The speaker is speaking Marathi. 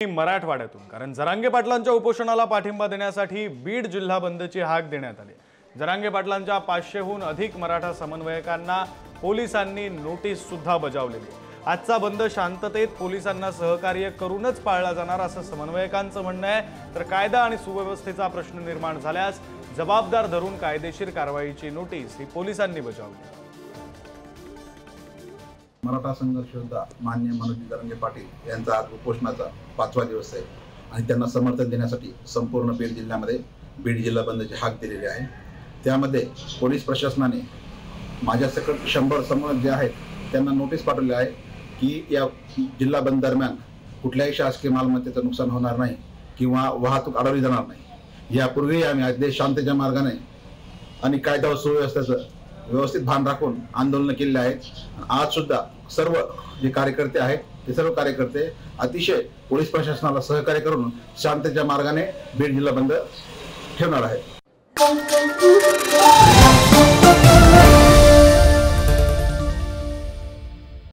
मराठवाड्यातून कारण जरांगे पाटलांच्या उपोषणाला पाठिंबा देण्यासाठी बीड जिल्हा बंदची हाक देण्यात आली। जरांगे पाटलांच्या 500हून अधिक मराठा समन्वयकांना पोलिसांनी नोटीस सुद्धा बजावलेली। आजचा बंद शांततेत पोलिसांना सहकार्य करूनच पाळला जाणार असं समन्वयकांचं म्हणणं आहे। तर कायदा आणि सुव्यवस्थेचा प्रश्न निर्माण झाल्यास जबाबदार धरून कायदेशीर कारवाईची नोटीस ही पोलिसांनी बजावली। मराठा संघर्ष योद्धा माननीय मनोज जरांगे पाटील यांचा आज उपोषणाचा 5वा दिवस आहे आणि त्यांना समर्थन देण्यासाठी संपूर्ण बीड जिल्ह्यामध्ये बीड जिल्हा बंदची हाक दिलेली आहे। त्यामध्ये पोलीस प्रशासनाने माझ्यासकट 100 समन्वयक जे आहेत त्यांना नोटीस पाठवली आहे की या जिल्हा बंद दरम्यान कुठल्याही शासकीय मालमत्तेचं नुकसान होणार नाही किंवा वाहतूक अडवली जाणार नाही। यापूर्वी आम्ही देश शांततेच्या मार्गाने आणि कायदा व सुव्यवस्थेचं व्यवस्थित भान राखून आंदोलन केले आहेत। आज सुद्धा सर्व जे कार्यकर्ते आहेत ते सर्व कार्यकर्ते अतिशय पोलीस प्रशासनाला सहकार्य करून शांततेच्या मार्गाने बीड जिल्हा बंद ठेवणार आहेत।